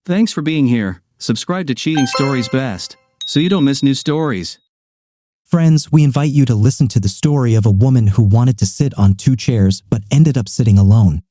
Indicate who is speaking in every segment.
Speaker 1: Thanks for being here. Subscribe to Cheating Stories Best, so you don't miss new stories.
Speaker 2: Friends, we invite you to listen to the story of a woman who wanted to sit on 2 chairs but ended up sitting alone.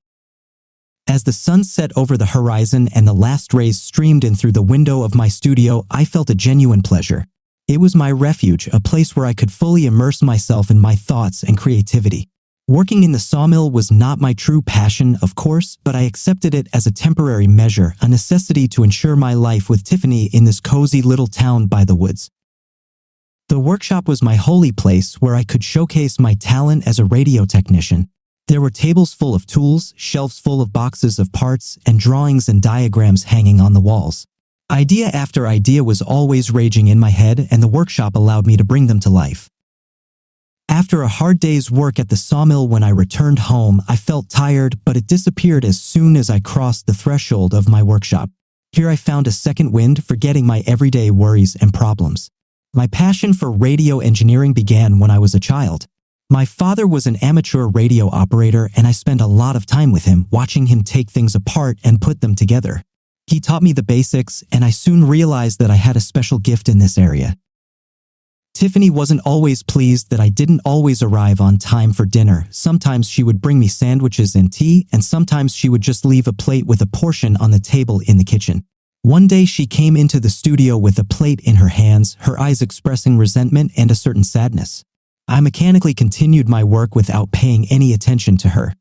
Speaker 2: As the sun set over the horizon and the last rays streamed in through the window of my studio, I felt a genuine pleasure. It was my refuge, a place where I could fully immerse myself in my thoughts and creativity. Working in the sawmill was not my true passion, of course, but I accepted it as a temporary measure, a necessity to ensure my life with Tiffany in this cozy little town by the woods. The workshop was my holy place where I could showcase my talent as a radio technician. There were tables full of tools, shelves full of boxes of parts, and drawings and diagrams hanging on the walls. Idea after idea was always raging in my head, and the workshop allowed me to bring them to life. After a hard day's work at the sawmill, when I returned home, I felt tired, but it disappeared as soon as I crossed the threshold of my workshop. Here I found a second wind, forgetting my everyday worries and problems. My passion for radio engineering began when I was a child. My father was an amateur radio operator, and I spent a lot of time with him, watching him take things apart and put them together. He taught me the basics, and I soon realized that I had a special gift in this area. Tiffany wasn't always pleased that I didn't always arrive on time for dinner. Sometimes she would bring me sandwiches and tea, and sometimes she would just leave a plate with a portion on the table in the kitchen. One day she came into the studio with a plate in her hands, her eyes expressing resentment and a certain sadness. I mechanically continued my work without paying any attention to her.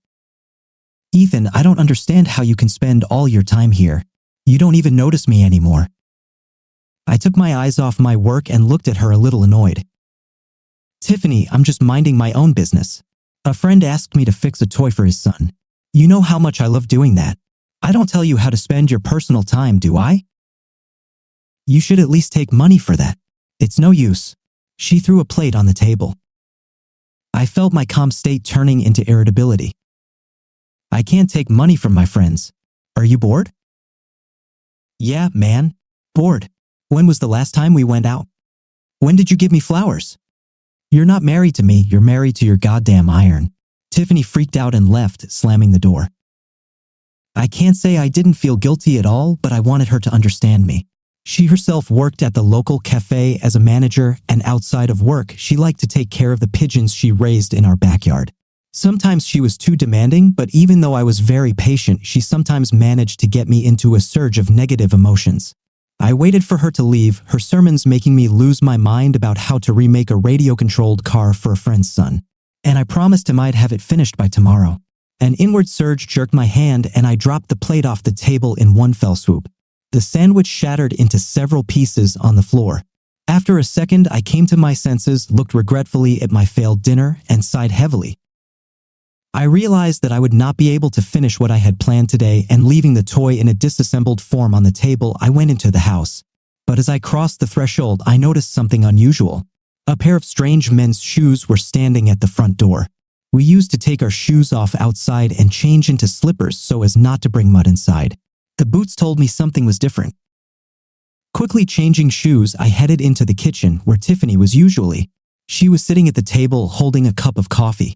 Speaker 2: "Ethan, I don't understand how you can spend all your time here. You don't even notice me anymore." I took my eyes off my work and looked at her a little annoyed. "Tiffany, I'm just minding my own business. A friend asked me to fix a toy for his son. You know how much I love doing that. I don't tell you how to spend your personal time, do I? You should at least take money for that. It's no use." She threw a plate on the table. I felt my calm state turning into irritability. "I can't take money from my friends. Are you bored?" "Yeah, man. Bored. When was the last time we went out? When did you give me flowers? You're not married to me, you're married to your goddamn iron." Tiffany freaked out and left, slamming the door. I can't say I didn't feel guilty at all, but I wanted her to understand me. She herself worked at the local cafe as a manager, and outside of work, she liked to take care of the pigeons she raised in our backyard. Sometimes she was too demanding, but even though I was very patient, she sometimes managed to get me into a surge of negative emotions. I waited for her to leave, her sermons making me lose my mind about how to remake a radio-controlled car for a friend's son. And I promised him I'd have it finished by tomorrow. An inward surge jerked my hand, and I dropped the plate off the table in one fell swoop. The sandwich shattered into several pieces on the floor. After a second, I came to my senses, looked regretfully at my failed dinner, and sighed heavily. I realized that I would not be able to finish what I had planned today, and leaving the toy in a disassembled form on the table, I went into the house. But as I crossed the threshold, I noticed something unusual. A pair of strange men's shoes were standing at the front door. We used to take our shoes off outside and change into slippers so as not to bring mud inside. The boots told me something was different. Quickly changing shoes, I headed into the kitchen where Tiffany was usually. She was sitting at the table holding a cup of coffee.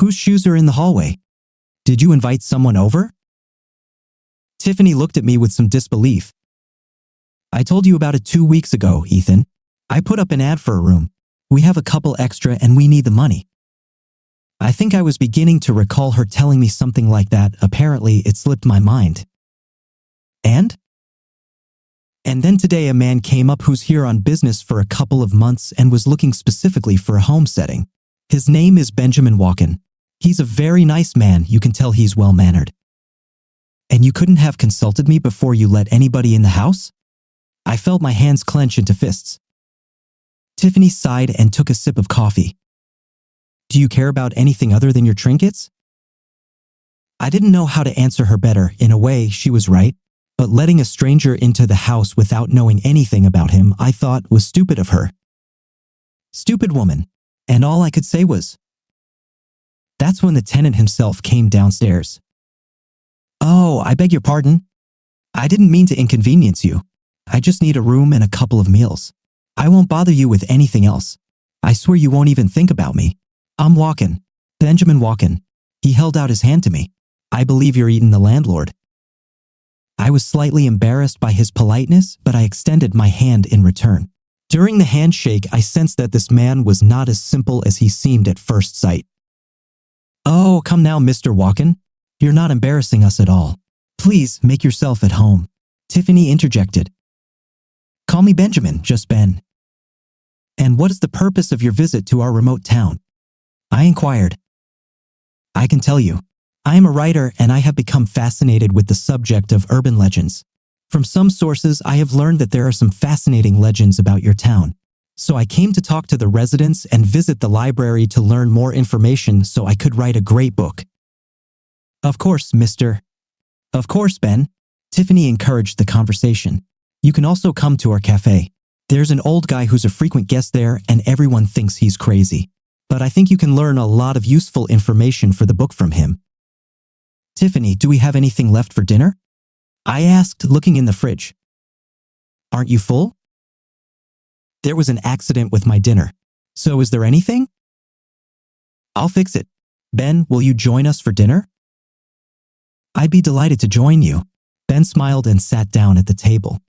Speaker 2: "Whose shoes are in the hallway? Did you invite someone over?" Tiffany looked at me with some disbelief. "I told you about it 2 weeks ago, Ethan. I put up an ad for a room. We have a couple extra and we need the money." I think I was beginning to recall her telling me something like that. Apparently, it slipped my mind. And then today a man came up who's here on business for a couple of months and was looking specifically for a home setting. His name is Benjamin Walken. He's a very nice man, you can tell he's well-mannered. "And you couldn't have consulted me before you let anybody in the house?" I felt my hands clench into fists. Tiffany sighed and took a sip of coffee. "Do you care about anything other than your trinkets?" I didn't know how to answer her better. In a way, she was right. But letting a stranger into the house without knowing anything about him, I thought, was stupid of her. Stupid woman. And all I could say was, That's when the tenant himself came downstairs. "Oh, I beg your pardon. I didn't mean to inconvenience you. I just need a room and a couple of meals. I won't bother you with anything else. I swear you won't even think about me. I'm Walken. Benjamin Walken." He held out his hand to me. "I believe you're Eaton the landlord." I was slightly embarrassed by his politeness, but I extended my hand in return. During the handshake, I sensed that this man was not as simple as he seemed at first sight. "Oh, come now, Mr. Walken. You're not embarrassing us at all. Please make yourself at home," Tiffany interjected. "Call me Benjamin, just Ben." "And what is the purpose of your visit to our remote town?" I inquired. "I can tell you. I am a writer and I have become fascinated with the subject of urban legends. From some sources, I have learned that there are some fascinating legends about your town. So I came to talk to the residents and visit the library to learn more information so I could write a great book." "Of course, Of course, Ben." Tiffany encouraged the conversation. "You can also come to our cafe. There's an old guy who's a frequent guest there and everyone thinks he's crazy. But I think you can learn a lot of useful information for the book from him." "Tiffany, do we have anything left for dinner?" I asked, looking in the fridge. "Aren't you full?" "There was an accident with my dinner. So is there anything?" "I'll fix it. Ben, will you join us for dinner?" "I'd be delighted to join you." Ben smiled and sat down at the table.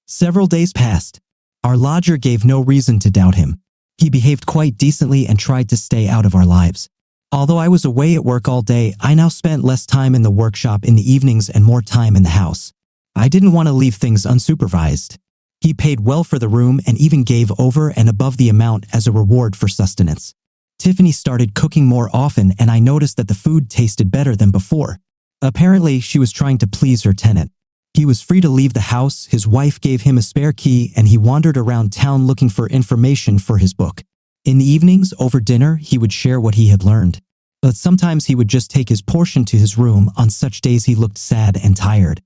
Speaker 2: Several days passed. Our lodger gave no reason to doubt him. He behaved quite decently and tried to stay out of our lives. Although I was away at work all day, I now spent less time in the workshop in the evenings and more time in the house. I didn't want to leave things unsupervised. He paid well for the room and even gave over and above the amount as a reward for sustenance. Tiffany started cooking more often and I noticed that the food tasted better than before. Apparently, she was trying to please her tenant. He was free to leave the house, his wife gave him a spare key, and he wandered around town looking for information for his book. In the evenings, over dinner, he would share what he had learned. But sometimes he would just take his portion to his room. On such days he looked sad and tired.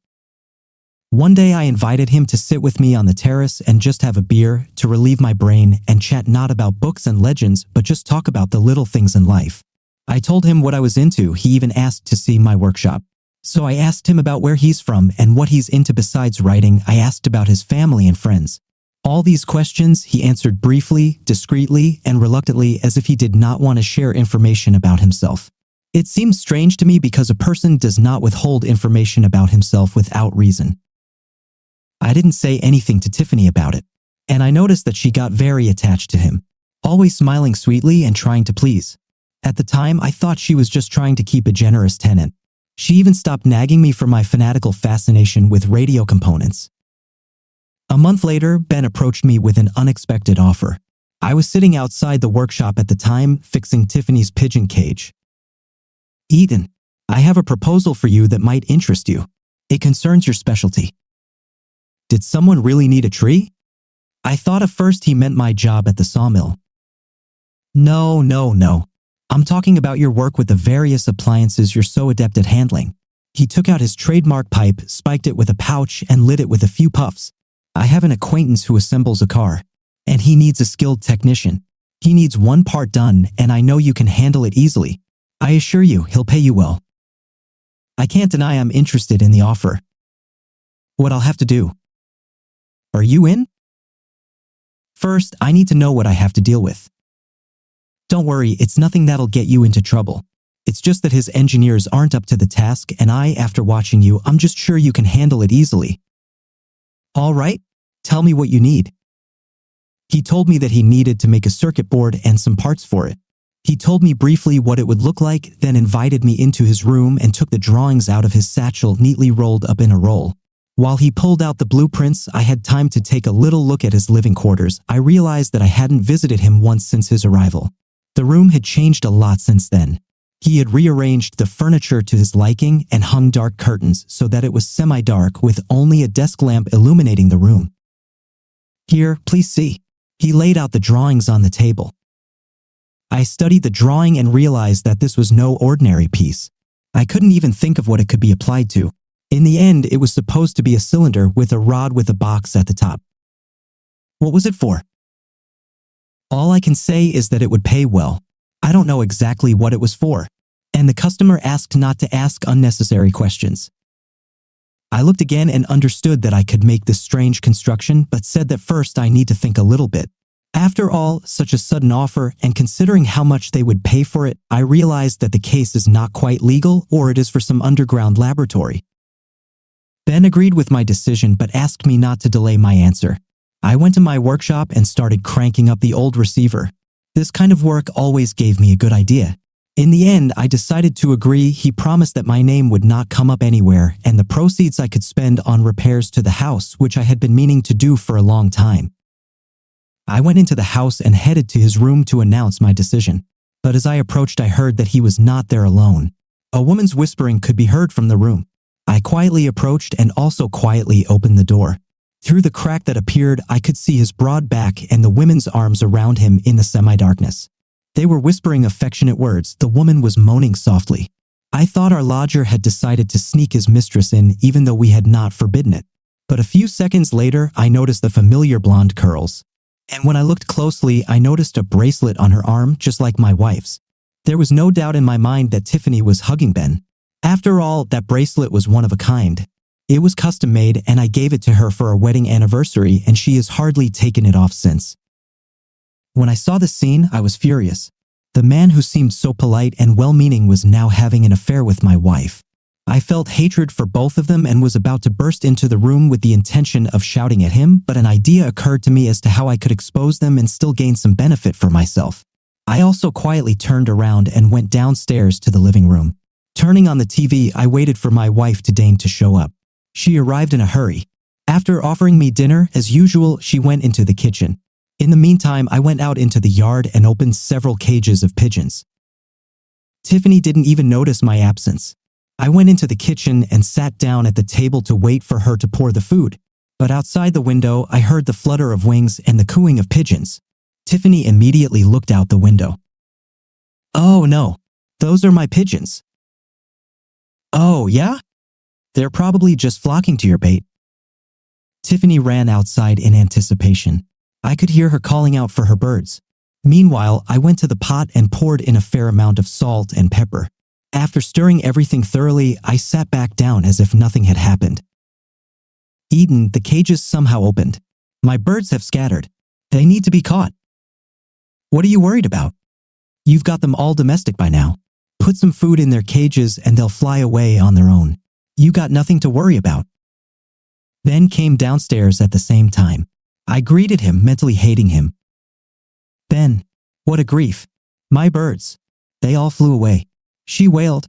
Speaker 2: One day I invited him to sit with me on the terrace and just have a beer, to relieve my brain and chat not about books and legends, but just talk about the little things in life. I told him what I was into. He even asked to see my workshop. So I asked him about where he's from and what he's into besides writing. I asked about his family and friends. All these questions he answered briefly, discreetly, and reluctantly, as if he did not want to share information about himself. It seems strange to me because a person does not withhold information about himself without reason. I didn't say anything to Tiffany about it, and I noticed that she got very attached to him, always smiling sweetly and trying to please. At the time, I thought she was just trying to keep a generous tenant. She even stopped nagging me for my fanatical fascination with radio components. A month later, Ben approached me with an unexpected offer. I was sitting outside the workshop at the time, fixing Tiffany's pigeon cage. "Eden, I have a proposal for you that might interest you. It concerns your specialty." Did someone really need a tree? I thought at first he meant my job at the sawmill. No. I'm talking about your work with the various appliances you're so adept at handling." He took out his trademark pipe, spiked it with a pouch, and lit it with a few puffs. "I have an acquaintance who assembles a car, and he needs a skilled technician. He needs one part done, and I know you can handle it easily. I assure you, he'll pay you well." I can't deny I'm interested in the offer. What I'll have to do. Are you in? First, I need to know what I have to deal with. Don't worry, it's nothing that'll get you into trouble. It's just that his engineers aren't up to the task, and after watching you, I'm just sure you can handle it easily. All right, tell me what you need. He told me that he needed to make a circuit board and some parts for it. He told me briefly what it would look like, then invited me into his room and took the drawings out of his satchel neatly rolled up in a roll. While he pulled out the blueprints, I had time to take a little look at his living quarters. I realized that I hadn't visited him once since his arrival. The room had changed a lot since then. He had rearranged the furniture to his liking and hung dark curtains so that it was semi-dark with only a desk lamp illuminating the room. Here, please see. He laid out the drawings on the table. I studied the drawing and realized that this was no ordinary piece. I couldn't even think of what it could be applied to. In the end, it was supposed to be a cylinder with a rod with a box at the top. What was it for? All I can say is that it would pay well. I don't know exactly what it was for, and the customer asked not to ask unnecessary questions. I looked again and understood that I could make this strange construction, but said that first I need to think a little bit. After all, such a sudden offer, and considering how much they would pay for it, I realized that the case is not quite legal, or it is for some underground laboratory. Ben agreed with my decision but asked me not to delay my answer. I went to my workshop and started cranking up the old receiver. This kind of work always gave me a good idea. In the end, I decided to agree. He promised that my name would not come up anywhere and the proceeds I could spend on repairs to the house, which I had been meaning to do for a long time. I went into the house and headed to his room to announce my decision. But as I approached, I heard that he was not there alone. A woman's whispering could be heard from the room. I quietly approached and also quietly opened the door. Through the crack that appeared, I could see his broad back and the women's arms around him in the semi-darkness. They were whispering affectionate words. The woman was moaning softly. I thought our lodger had decided to sneak his mistress in even though we had not forbidden it. But a few seconds later, I noticed the familiar blonde curls. And when I looked closely, I noticed a bracelet on her arm just like my wife's. There was no doubt in my mind that Tiffany was hugging Ben. After all, that bracelet was one of a kind. It was custom made and I gave it to her for our wedding anniversary and she has hardly taken it off since. When I saw the scene, I was furious. The man who seemed so polite and well-meaning was now having an affair with my wife. I felt hatred for both of them and was about to burst into the room with the intention of shouting at him, but an idea occurred to me as to how I could expose them and still gain some benefit for myself. I also quietly turned around and went downstairs to the living room. Turning on the TV, I waited for my wife to deign to show up. She arrived in a hurry. After offering me dinner, as usual, she went into the kitchen. In the meantime, I went out into the yard and opened several cages of pigeons. Tiffany didn't even notice my absence. I went into the kitchen and sat down at the table to wait for her to pour the food. But outside the window, I heard the flutter of wings and the cooing of pigeons. Tiffany immediately looked out the window. "Oh no, those are my pigeons." "Oh, yeah? They're probably just flocking to your bait." Tiffany ran outside in anticipation. I could hear her calling out for her birds. Meanwhile, I went to the pot and poured in a fair amount of salt and pepper. After stirring everything thoroughly, I sat back down as if nothing had happened. Eden, the cages somehow opened. My birds have scattered. They need to be caught. What are you worried about? You've got them all domestic by now. Put some food in their cages and they'll fly away on their own. You got nothing to worry about. Ben came downstairs at the same time. I greeted him, mentally hating him. "Ben, what a grief. My birds. They all flew away," she wailed.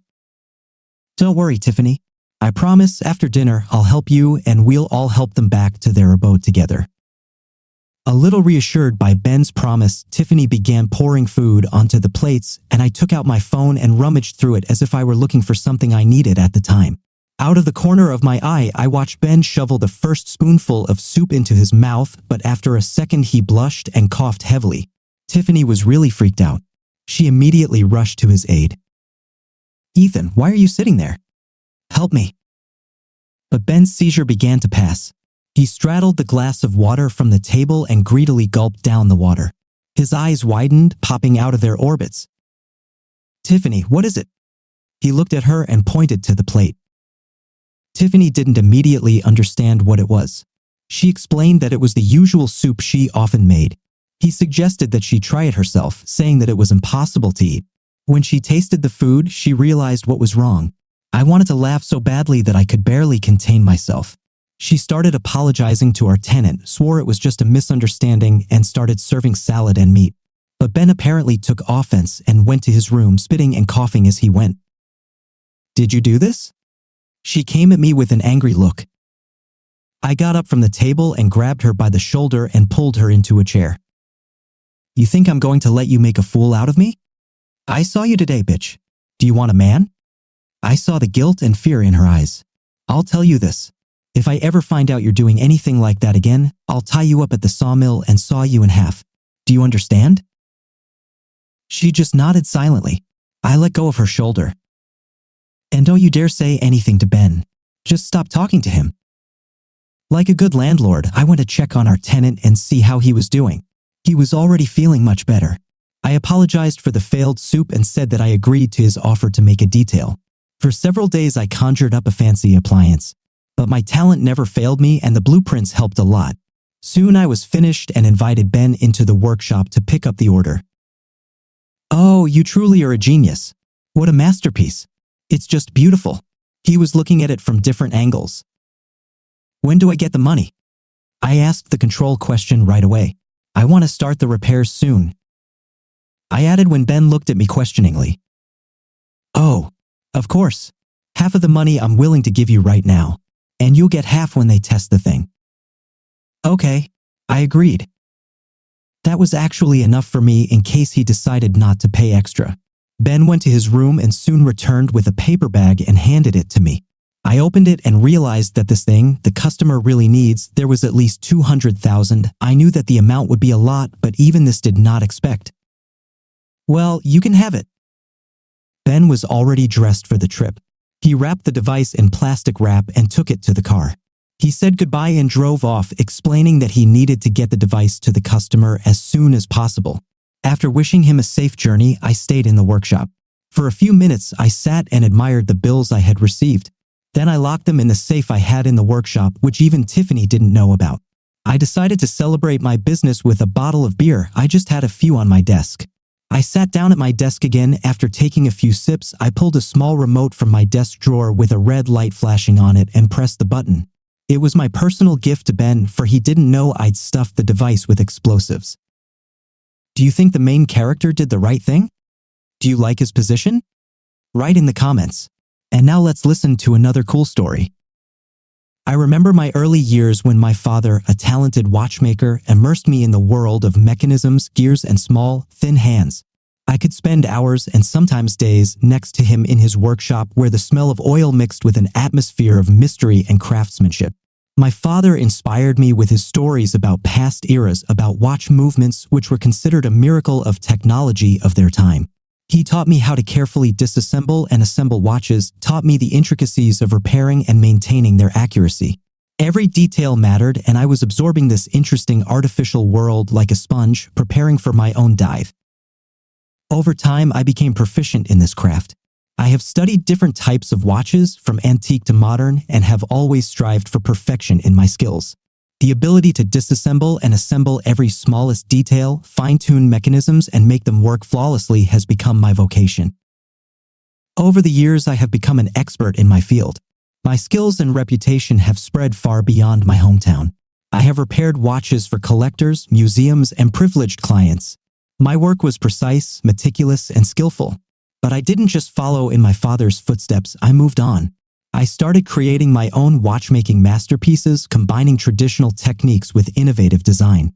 Speaker 2: "Don't worry, Tiffany. I promise after dinner I'll help you and we'll all help them back to their abode together." A little reassured by Ben's promise, Tiffany began pouring food onto the plates and I took out my phone and rummaged through it as if I were looking for something I needed at the time. Out of the corner of my eye, I watched Ben shovel the first spoonful of soup into his mouth, but after a second he blushed and coughed heavily. Tiffany was really freaked out. She immediately rushed to his aid. "Ethan, why are you sitting there? Help me." But Ben's seizure began to pass. He straddled the glass of water from the table and greedily gulped down the water. His eyes widened, popping out of their orbits. "Tiffany, what is it?" He looked at her and pointed to the plate. Tiffany didn't immediately understand what it was. She explained that it was the usual soup she often made. He suggested that she try it herself, saying that it was impossible to eat. When she tasted the food, she realized what was wrong. I wanted to laugh so badly that I could barely contain myself. She started apologizing to our tenant, swore it was just a misunderstanding, and started serving salad and meat. But Ben apparently took offense and went to his room, spitting and coughing as he went. "Did you do this?" She came at me with an angry look. I got up from the table and grabbed her by the shoulder and pulled her into a chair. "You think I'm going to let you make a fool out of me? I saw you today, bitch. Do you want a man?" I saw the guilt and fear in her eyes. "I'll tell you this. If I ever find out you're doing anything like that again, I'll tie you up at the sawmill and saw you in half. Do you understand?" She just nodded silently. I let go of her shoulder. "And don't you dare say anything to Ben. Just stop talking to him." Like a good landlord, I went to check on our tenant and see how he was doing. He was already feeling much better. I apologized for the failed soup and said that I agreed to his offer to make a detail. For several days I conjured up a fancy appliance. But my talent never failed me and the blueprints helped a lot. Soon I was finished and invited Ben into the workshop to pick up the order. "Oh, you truly are a genius. What a masterpiece. It's just beautiful." He was looking at it from different angles. When do I get the money? I asked the control question right away. I want to start the repairs soon. I added when Ben looked at me questioningly. Oh, of course. Half of the money I'm willing to give you right now, and you'll get half when they test the thing. Okay, I agreed. That was actually enough for me in case he decided not to pay extra. Ben went to his room and soon returned with a paper bag and handed it to me. I opened it and realized that this thing the customer really needs, there was at least 200,000. I knew that the amount would be a lot, but even this did not expect. Well, you can have it. Ben was already dressed for the trip. He wrapped the device in plastic wrap and took it to the car. He said goodbye and drove off, explaining that he needed to get the device to the customer as soon as possible. After wishing him a safe journey, I stayed in the workshop. For a few minutes, I sat and admired the bills I had received. Then I locked them in the safe I had in the workshop, which even Tiffany didn't know about. I decided to celebrate my business with a bottle of beer. I just had a few on my desk. I sat down at my desk again. After taking a few sips, I pulled a small remote from my desk drawer with a red light flashing on it and pressed the button. It was my personal gift to Ben, for he didn't know I'd stuffed the device with explosives. Do you think the main character did the right thing? Do you like his position? Write in the comments. And now let's listen to another cool story. I remember my early years when my father, a talented watchmaker, immersed me in the world of mechanisms, gears, and small, thin hands. I could spend hours and sometimes days next to him in his workshop where the smell of oil mixed with an atmosphere of mystery and craftsmanship. My father inspired me with his stories about past eras, about watch movements which were considered a miracle of technology of their time. He taught me how to carefully disassemble and assemble watches, taught me the intricacies of repairing and maintaining their accuracy. Every detail mattered, and I was absorbing this interesting artificial world like a sponge, preparing for my own dive. Over time, I became proficient in this craft. I have studied different types of watches, from antique to modern, and have always strived for perfection in my skills. The ability to disassemble and assemble every smallest detail, fine-tune mechanisms, and make them work flawlessly has become my vocation. Over the years, I have become an expert in my field. My skills and reputation have spread far beyond my hometown. I have repaired watches for collectors, museums, and privileged clients. My work was precise, meticulous, and skillful. But I didn't just follow in my father's footsteps, I moved on. I started creating my own watchmaking masterpieces, combining traditional techniques with innovative design.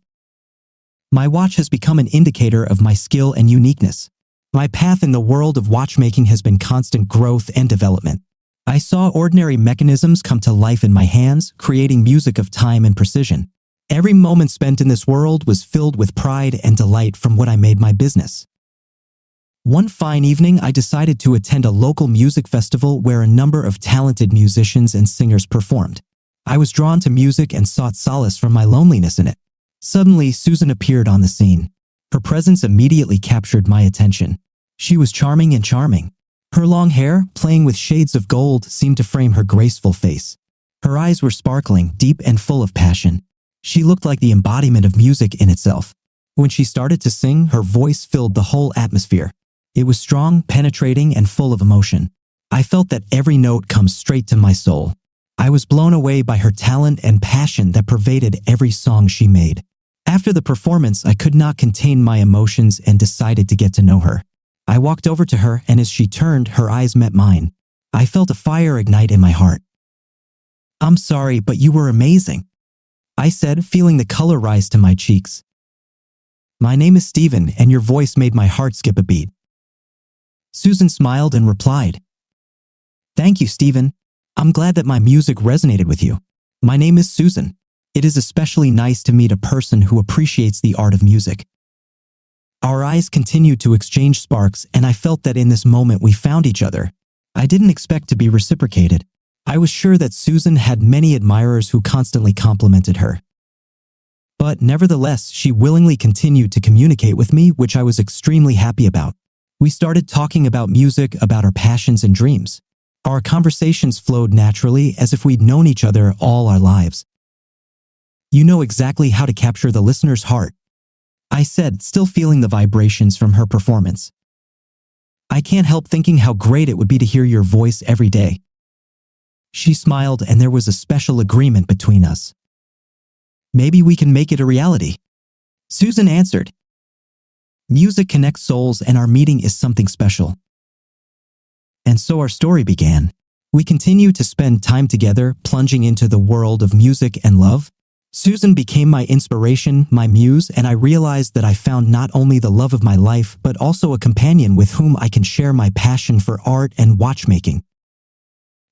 Speaker 2: My watch has become an indicator of my skill and uniqueness. My path in the world of watchmaking has been constant growth and development. I saw ordinary mechanisms come to life in my hands, creating music of time and precision. Every moment spent in this world was filled with pride and delight from what I made my business. One fine evening, I decided to attend a local music festival where a number of talented musicians and singers performed. I was drawn to music and sought solace from my loneliness in it. Suddenly, Susan appeared on the scene. Her presence immediately captured my attention. She was charming and charming. Her long hair, playing with shades of gold, seemed to frame her graceful face. Her eyes were sparkling, deep and full of passion. She looked like the embodiment of music in itself. When she started to sing, her voice filled the whole atmosphere. It was strong, penetrating, and full of emotion. I felt that every note comes straight to my soul. I was blown away by her talent and passion that pervaded every song she made. After the performance, I could not contain my emotions and decided to get to know her. I walked over to her, and as she turned, her eyes met mine. I felt a fire ignite in my heart. "I'm sorry, but you were amazing," I said, feeling the color rise to my cheeks. "My name is Stephen, and your voice made my heart skip a beat." Susan smiled and replied, "Thank you, Stephen. I'm glad that my music resonated with you. My name is Susan. It is especially nice to meet a person who appreciates the art of music." Our eyes continued to exchange sparks, and I felt that in this moment we found each other. I didn't expect to be reciprocated. I was sure that Susan had many admirers who constantly complimented her. But nevertheless, she willingly continued to communicate with me, which I was extremely happy about. We started talking about music, about our passions and dreams. Our conversations flowed naturally, as if we'd known each other all our lives. "You know exactly how to capture the listener's heart," I said, still feeling the vibrations from her performance. "I can't help thinking how great it would be to hear your voice every day." She smiled, and there was a special agreement between us. Maybe we can make it a reality. Susan answered. Music connects souls, and our meeting is something special. And so our story began. We continued to spend time together, plunging into the world of music and love. Susan became my inspiration, my muse, and I realized that I found not only the love of my life, but also a companion with whom I can share my passion for art and watchmaking.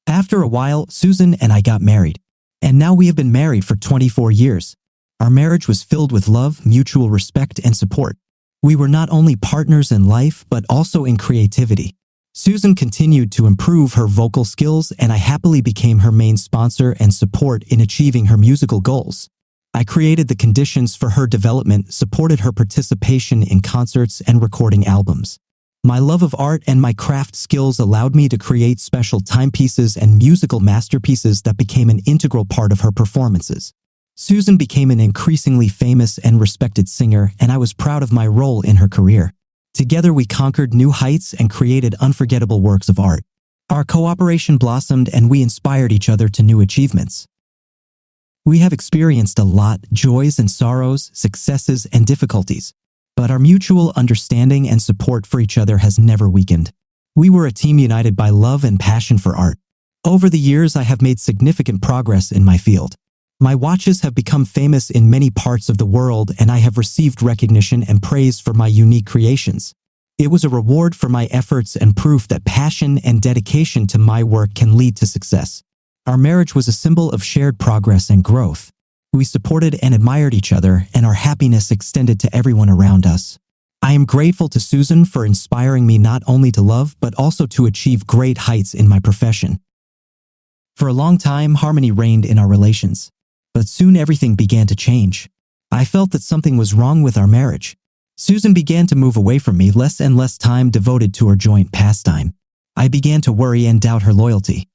Speaker 2: After a while, Susan and I got married. And now we have been married for 24 years. Our marriage was filled with love, mutual respect, and support. We were not only partners in life, but also in creativity. Susan continued to improve her vocal skills, and I happily became her main sponsor and support in achieving her musical goals. I created the conditions for her development, supported her participation in concerts and recording albums. My love of art and my craft skills allowed me to create special timepieces and musical masterpieces that became an integral part of her performances. Susan became an increasingly famous and respected singer, and I was proud of my role in her career. Together we conquered new heights and created unforgettable works of art. Our cooperation blossomed, and we inspired each other to new achievements. We have experienced a lot, joys and sorrows, successes and difficulties. But our mutual understanding and support for each other has never weakened. We were a team united by love and passion for art. Over the years, I have made significant progress in my field. My watches have become famous in many parts of the world, and I have received recognition and praise for my unique creations. It was a reward for my efforts and proof that passion and dedication to my work can lead to success. Our marriage was a symbol of shared progress and growth. We supported and admired each other, and our happiness extended to everyone around us. I am grateful to Susan for inspiring me not only to love, but also to achieve great heights in my profession. For a long time, harmony reigned in our relations. But soon everything began to change. I felt that something was wrong with our marriage. Susan began to move away from me, less and less time devoted to our joint pastime. I began to worry and doubt her loyalty.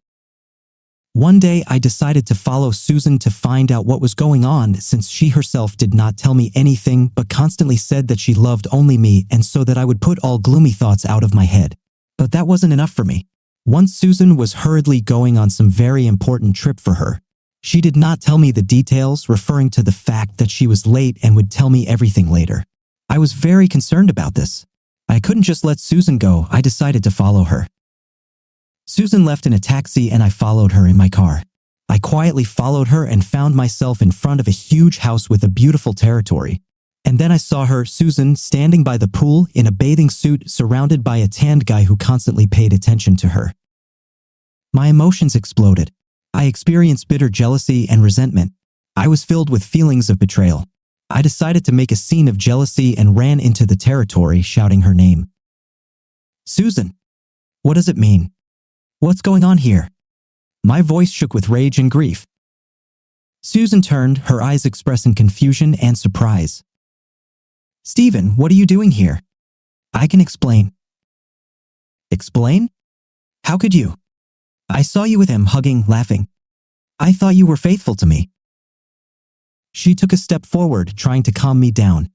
Speaker 2: One day, I decided to follow Susan to find out what was going on, since she herself did not tell me anything but constantly said that she loved only me, and so that I would put all gloomy thoughts out of my head. But that wasn't enough for me. Once Susan was hurriedly going on some very important trip for her. She did not tell me the details, referring to the fact that she was late and would tell me everything later. I was very concerned about this. I couldn't just let Susan go. I decided to follow her. Susan left in a taxi, and I followed her in my car. I quietly followed her and found myself in front of a huge house with a beautiful territory. And then I saw her, Susan, standing by the pool in a bathing suit, surrounded by a tanned guy who constantly paid attention to her. My emotions exploded. I experienced bitter jealousy and resentment. I was filled with feelings of betrayal. I decided to make a scene of jealousy and ran into the territory, shouting her name. Susan! What does it mean? What's going on here? My voice shook with rage and grief. Susan turned, her eyes expressing confusion and surprise. Stephen, what are you doing here? I can explain. Explain? How could you? I saw you with him, hugging, laughing. I thought you were faithful to me. She took a step forward, trying to calm me down.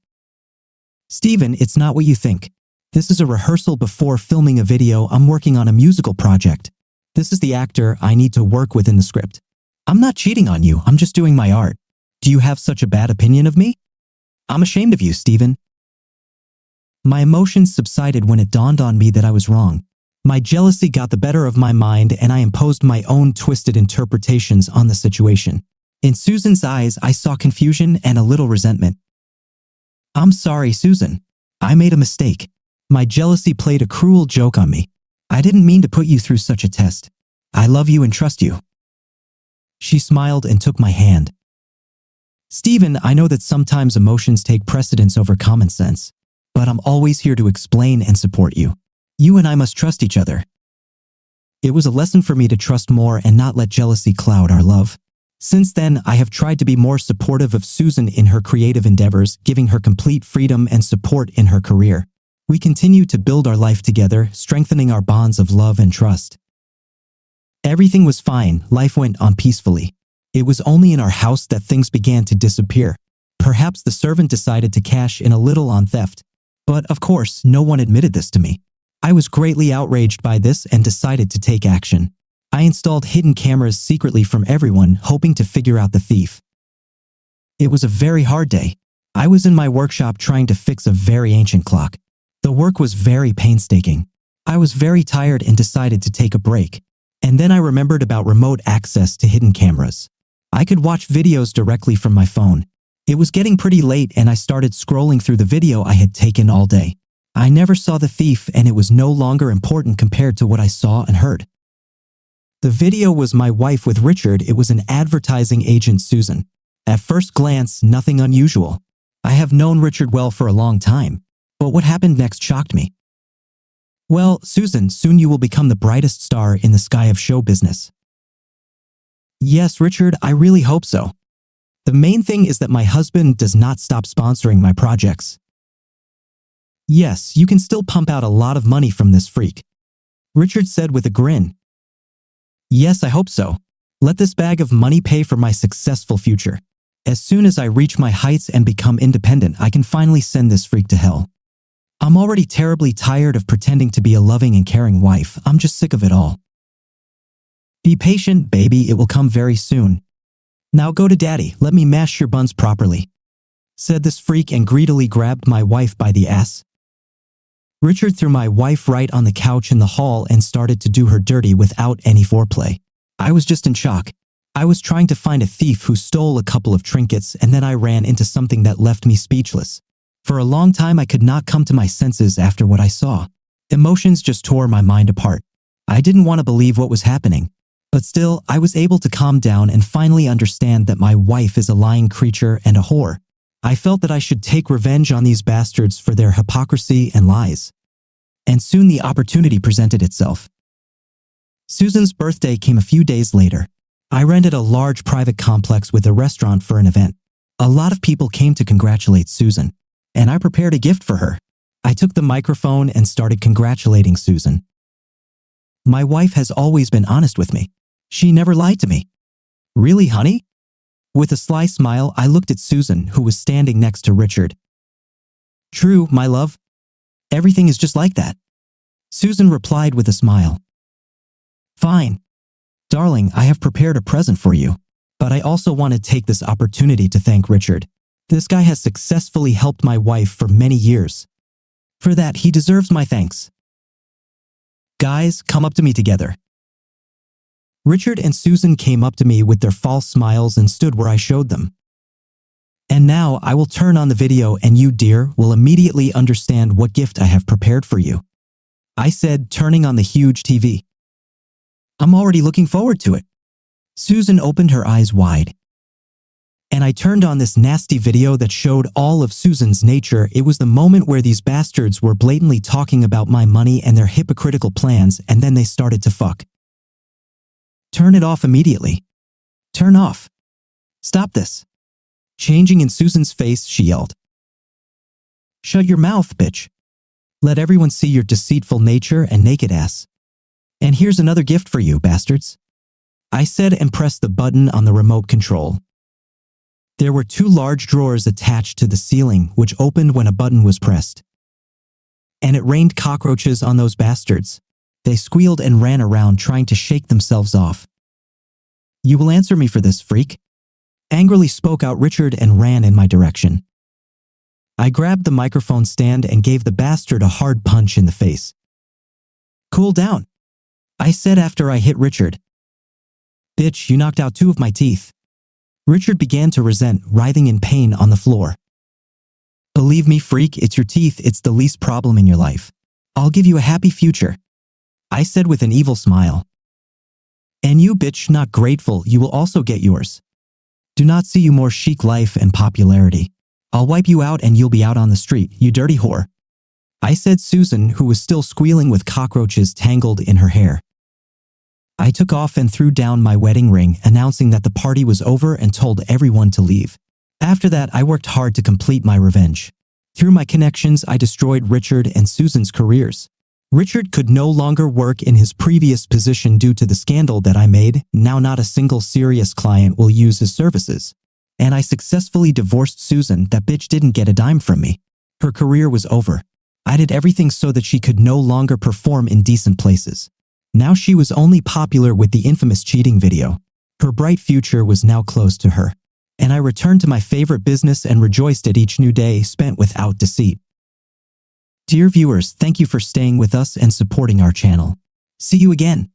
Speaker 2: Stephen, it's not what you think. This is a rehearsal before filming a video. I'm working on a musical project. This is the actor I need to work with in the script. I'm not cheating on you, I'm just doing my art. Do you have such a bad opinion of me? I'm ashamed of you, Stephen. My emotions subsided when it dawned on me that I was wrong. My jealousy got the better of my mind, and I imposed my own twisted interpretations on the situation. In Susan's eyes, I saw confusion and a little resentment. I'm sorry, Susan. I made a mistake. My jealousy played a cruel joke on me. I didn't mean to put you through such a test. I love you and trust you. She smiled and took my hand. Stephen, I know that sometimes emotions take precedence over common sense, but I'm always here to explain and support you. You and I must trust each other. It was a lesson for me to trust more and not let jealousy cloud our love. Since then, I have tried to be more supportive of Susan in her creative endeavors, giving her complete freedom and support in her career. We continue to build our life together, strengthening our bonds of love and trust. Everything was fine, life went on peacefully. It was only in our house that things began to disappear. Perhaps the servant decided to cash in a little on theft. But of course, no one admitted this to me. I was greatly outraged by this and decided to take action. I installed hidden cameras secretly from everyone, hoping to figure out the thief. It was a very hard day. I was in my workshop trying to fix a very ancient clock. The work was very painstaking. I was very tired and decided to take a break. And then I remembered about remote access to hidden cameras. I could watch videos directly from my phone. It was getting pretty late and I started scrolling through the video I had taken all day. I never saw the thief and it was no longer important compared to what I saw and heard. The video was my wife with Richard. It was an advertising agent, Susan. At first glance, nothing unusual. I have known Richard well for a long time, but what happened next shocked me. Well, Susan, soon you will become the brightest star in the sky of show business. Yes, Richard, I really hope so. The main thing is that my husband does not stop sponsoring my projects. Yes, you can still pump out a lot of money from this freak, Richard said with a grin. Yes, I hope so. Let this bag of money pay for my successful future. As soon as I reach my heights and become independent, I can finally send this freak to hell. I'm already terribly tired of pretending to be a loving and caring wife. I'm just sick of it all. Be patient, baby, it will come very soon. Now go to daddy, let me mash your buns properly, said this freak and greedily grabbed my wife by the ass. Richard threw my wife right on the couch in the hall and started to do her dirty without any foreplay. I was just in shock. I was trying to find a thief who stole a couple of trinkets and then I ran into something that left me speechless. For a long time I could not come to my senses after what I saw. Emotions just tore my mind apart. I didn't want to believe what was happening. But still, I was able to calm down and finally understand that my wife is a lying creature and a whore. I felt that I should take revenge on these bastards for their hypocrisy and lies. And soon the opportunity presented itself. Susan's birthday came a few days later. I rented a large private complex with a restaurant for an event. A lot of people came to congratulate Susan, and I prepared a gift for her. I took the microphone and started congratulating Susan. My wife has always been honest with me. She never lied to me. Really, honey? With a sly smile, I looked at Susan, who was standing next to Richard. True, my love. Everything is just like that. Susan replied with a smile. Fine. Darling, I have prepared a present for you, but I also want to take this opportunity to thank Richard. This guy has successfully helped my wife for many years. For that, he deserves my thanks. Guys, come up to me together. Richard and Susan came up to me with their false smiles and stood where I showed them. And now I will turn on the video and you, dear, will immediately understand what gift I have prepared for you, I said, turning on the huge TV. I'm already looking forward to it. Susan opened her eyes wide. And I turned on this nasty video that showed all of Susan's nature. It was the moment where these bastards were blatantly talking about my money and their hypocritical plans, and then they started to fuck. Turn it off immediately. Turn off. Stop this. Changing in Susan's face, she yelled. Shut your mouth, bitch. Let everyone see your deceitful nature and naked ass. And here's another gift for you, bastards, I said and pressed the button on the remote control. There were 2 large drawers attached to the ceiling, which opened when a button was pressed. And it rained cockroaches on those bastards. They squealed and ran around trying to shake themselves off. You will answer me for this, freak, angrily spoke out Richard and ran in my direction. I grabbed the microphone stand and gave the bastard a hard punch in the face. Cool down, I said after I hit Richard. Bitch, you knocked out 2 of my teeth. Richard began to resent, writhing in pain on the floor. Believe me, freak, it's your teeth, it's the least problem in your life. I'll give you a happy future, I said with an evil smile. And you, bitch, not grateful, you will also get yours. Do not see you more chic life and popularity. I'll wipe you out and you'll be out on the street, you dirty whore, I said Susan, who was still squealing with cockroaches tangled in her hair. I took off and threw down my wedding ring, announcing that the party was over and told everyone to leave. After that, I worked hard to complete my revenge. Through my connections, I destroyed Richard and Susan's careers. Richard could no longer work in his previous position due to the scandal that I made. Now not a single serious client will use his services. And I successfully divorced Susan. That bitch didn't get a dime from me. Her career was over. I did everything so that she could no longer perform in decent places. Now she was only popular with the infamous cheating video. Her bright future was now close to her. And I returned to my favorite business and rejoiced at each new day spent without deceit. Dear viewers, thank you for staying with us and supporting our channel. See you again.